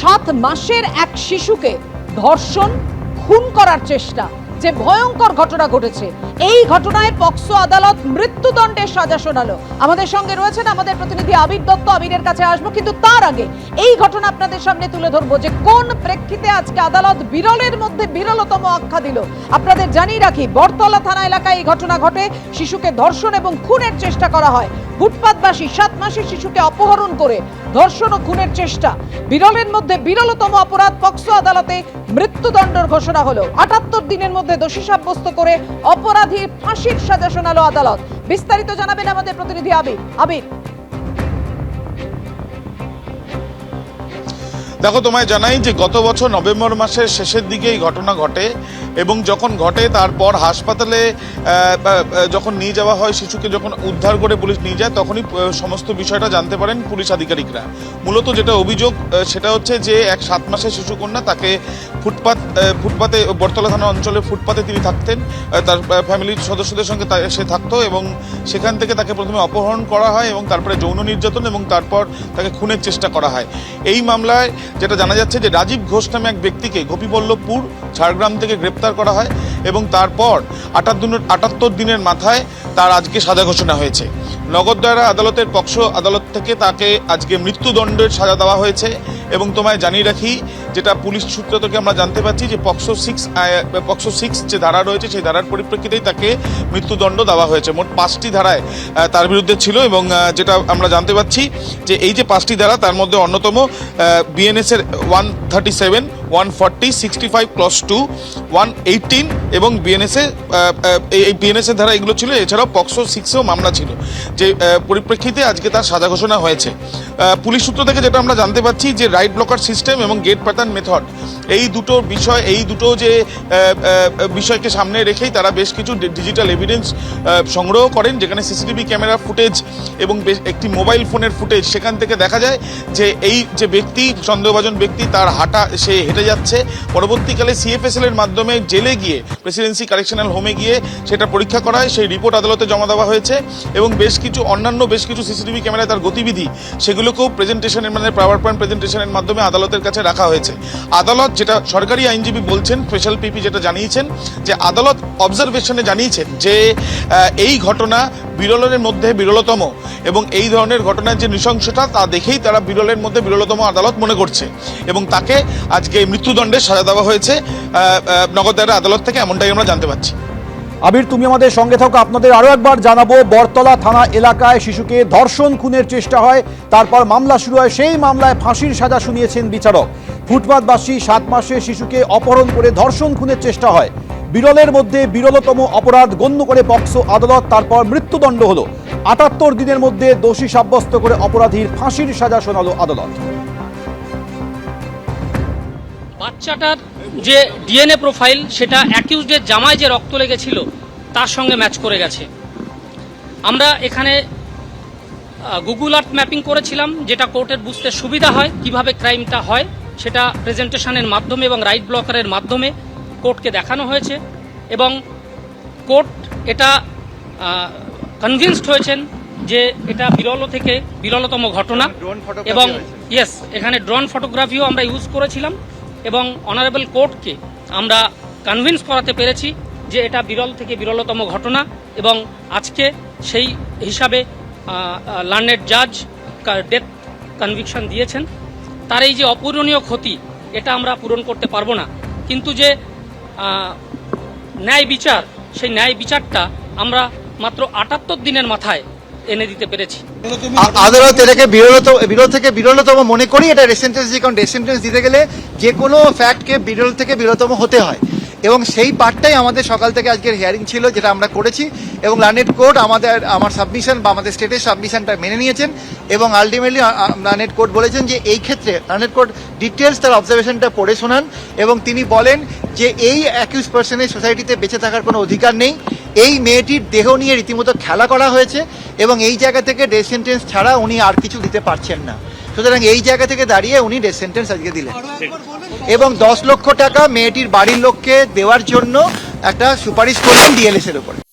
7 মাসের এক শিশুকে ধর্ষণ খুন করার চেষ্টা, যে ভয়ঙ্কর ঘটনা ঘটেছে, এই ঘটনায় পক্সো আদালত মৃত্যুদণ্ডের সাজা শোনালো। আমাদের সঙ্গে রয়েছেন আমাদের প্রতিনিধি আবির দত্ত। আবিরের কাছে আসবো, কিন্তু তার আগে এই ঘটনা আপনাদের সামনে তুলে ধরবো যে কোন প্রেক্ষিতে আজকে আদালত বিরলের মধ্যে বিরলতম আখ্যা দিল। আপনাদের জানিয়ে রাখি, বরতলা থানা এলাকায় এই ঘটনা ঘটে। শিশুকে ধর্ষণ এবং খুনের চেষ্টা করা হয়। ফুটপাতবাসী 7 মাসের শিশুকে অপহরণ করে ধর্ষণ ও খুনের চেষ্টা, বিরলের মধ্যে বিরলতম অপরাধ। পক্সো আদালতে মৃত্যুদণ্ডের ঘোষণা হলো। 78 দিনের মধ্যে দোষী সাব্যস্ত করে অপরাধীর ফাঁসির সাজা শোনালো আদালত। বিস্তারিত জানাবেন আমাদের প্রতিনিধি আবির। আবির, দেখো, তোমায় জানাই যে গত বছর নভেম্বর মাসের শেষের দিকে এই ঘটনা ঘটে এবং যখন ঘটে তারপর হাসপাতালে যখন নিয়ে যাওয়া হয় শিশুকে, যখন উদ্ধার করে পুলিশ নিয়ে যায় তখনই সমস্ত বিষয়টা জানতে পারেন পুলিশ আধিকারিকরা। মূলত যেটা অভিযোগ সেটা হচ্ছে যে এক 7 মাসের শিশুকন্যা, তাকে ফুটপাতে বরতলা থানা অঞ্চলে ফুটপাতে তিনি থাকতেন, তার ফ্যামিলির সদস্যদের সঙ্গে সে থাকতো এবং সেখান থেকে তাকে প্রথমে অপহরণ করা হয় এবং তারপরে যৌন নির্যাতন এবং তারপর তাকে খুনের চেষ্টা করা হয়। এই মামলায় যেটা জানা যাচ্ছে যে রাজীব ঘোষ নামে এক ব্যক্তিকে গোপীবল্লভপুর ঝাড়গ্রাম থেকে গ্রেপ্তার করা হয় এবং তারপর 78 দিনের মাথায় তার আজকে সাজা ঘোষণা হয়েছে। নগরদয়রা আদালতের পক্সো আদালত থেকে তাকে আজকে মৃত্যুদণ্ডের সাজা দেওয়া হয়েছে। এবং তোমায় জানিয়ে রাখি, যেটা পুলিশ সূত্র থেকে আমরা জানতে পারছি যে পক্সো 6 যে ধারা রয়েছে সেই ধারার পরিপ্রেক্ষিতেই তাকে মৃত্যুদণ্ড দেওয়া হয়েছে। মোট 5টি ধারায় তার বিরুদ্ধে ছিল এবং যেটা আমরা জানতে পারছি যে এই যে 5টি ধারা, তার মধ্যে অন্যতম বিএনএস এর 137, 140, 65 ক্লস 2, 118 এবং বিএনএস এর ধারা এগুলো ছিল। এছাড়াও পক্সো 6এও মামলা ছিল, যে পরিপ্রেক্ষিতে আজকে তার সাজা ঘোষণা হয়েছে। পুলিশ সূত্র থেকে যেটা আমরা জানতে পারছি যে রাইট ব্লকার সিস্টেম এবং গেট প্যাটার্ন মেথড, এই দুটো যে বিষয়কে সামনে রেখেই তারা বেশ কিছু ডিজিটাল এভিডেন্স সংগ্রহ করেন, যেখানে সিসিটিভি ক্যামেরা ফুটেজ এবং একটি মোবাইল ফোনের ফুটেজ, সেখান থেকে দেখা যায় যে এই যে ব্যক্তি, সন্দেহভাজন ব্যক্তি, তার সে হেঁটে যাচ্ছে। পরবর্তীকালে সিএফএসএল এর মাধ্যমে জেলে গিয়ে, প্রেসিডেন্সি কারেকশনাল হোমে গিয়ে সেটা পরীক্ষা করা হয়, সেই রিপোর্ট আদালতে জমা দেওয়া হয়েছে এবং অন্যান্য বেশ কিছু সিসিটিভি ক্যামেরায় তার গতিবিধি, সেগুলোকেও প্রেজেন্টেশনের পাওয়ার পয়েন্ট প্রেজেন্টেশনের মাধ্যমে আদালতের কাছে রাখা হয়েছে। আদালত, যেটা সরকারি আইনজীবী বলছেন, স্পেশাল পিপি যেটা জানিয়েছেন, যে আদালত অবজারভেশনে জানিয়েছেন যে এই ঘটনা বিরলের মধ্যে বিরলতম এবং এই ধরনের ঘটনার যে নৃশংসতা, তা দেখেই তারা বিরলের মধ্যে বিরলতম আদালত মনে করছে এবং তাকে আজকে মৃত্যুদণ্ডের সাজা দেওয়া হয়েছে নগরদয়রা আদালত থেকে, এমনটাই আমরা জানতে পারছি। আবির, তুমি আমাদের সঙ্গে থাকো। আপনাদের আরো একবার জানাবো, বরতলা থানা এলাকায় শিশুকে ধর্ষণ খুনের চেষ্টা হয়, তারপর মামলা শুরু হয়। সেই মামলায় ফাঁসির সাজা শুনিয়েছেন বিচারক। ফুটপাতবাসী 7 মাসের শিশুকে অপহরণ করে ধর্ষণ খুনের চেষ্টা হয়, বিরলের মধ্যে বিরলতম অপরাধ গণ্য করে পক্সো আদালত, তারপর মৃত্যুদণ্ড হলো। 78 দিনের মধ্যে দোষী সাব্যস্ত করে অপরাধীর ফাঁসির সাজা শোনালো আদালত। বাচ্চাটার যে ডিএনএ প্রোফাইল, সেটা অ্যাকিউজডের জামায় যে রক্ত লেগেছিল তার সঙ্গে ম্যাচ করে গেছে। আমরা এখানে গুগল আর্থ ম্যাপিং করেছিলাম, যেটা কোর্টের বুঝতে সুবিধা হয় কিভাবে ক্রাইমটা হয়, সেটা প্রেজেন্টেশনের মাধ্যমে এবং রাইট ব্লকারের মাধ্যমে কোর্টকে দেখানো হয়েছে এবং কোর্ট এটা কনভিন্সড হয়েছেন যে এটা বিরল থেকে বিরলতম ঘটনা। এবং এখানে ড্রোন ফটোগ্রাফিও আমরা ইউজ করেছিলাম এবং অনারেবল কোর্টকে আমরা কনভিন্স করাতে পেরেছি যে এটা বিরল থেকে বিরলতম ঘটনা এবং আজকে সেই হিসাবে লার্নেড জাজ ডেথ কনভিকশন দিয়েছেন। তার এই যে অপূরণীয় ক্ষতি, এটা আমরা পূরণ করতে পারবো না, কিন্তু যে ন্যায় বিচার, সেই ন্যায় বিচারটা আমরা মাত্র 78 দিনের মাথায় এনে দিতে পেরেছি। আদালত এটাকে বিরল থেকে বিরলতম মনে করি। এটা ডেথ সেন্টেন্স, কারণ ডেথ সেন্টেন্স দিতে গেলে যে কোনো ফ্যাক্টকে বিরল থেকে বিরলতম হতে হয় এবং সেই পার্টটাই আমাদের সকাল থেকে আজকের হিয়ারিং ছিল, যেটা আমরা করেছি এবং লার্নেড কোর্ট আমার সাবমিশন বা আমাদের স্টেটের সাবমিশনটা মেনে নিয়েছেন এবং আলটিমেটলি লার্নেড কোর্ট বলেছেন যে এই ক্ষেত্রে লার্নেড কোর্ট ডিটেলস তার অবজারভেশনটা পড়ে শোনান এবং তিনি বলেন যে এই অ্যাকিউজ পার্সনের সোসাইটিতে বেঁচে থাকার কোনো অধিকার নেই। এই মেয়েটির দেহ নিয়ে রীতিমতো খেলা করা হয়েছে এবং এই জায়গা থেকে ডেথ সেন্টেন্স ছাড়া উনি আর কিছু দিতে পারছেন না। সুতরাং এই জায়গা থেকে দাঁড়িয়ে উনি ডেথ সেন্টেন্স আজকে দিলেন এবং 10 লক্ষ টাকা মেয়েটির বাড়ির লোককে দেওয়ার জন্য একটা সুপারিশ করলেন ডিএলএস এর উপরে।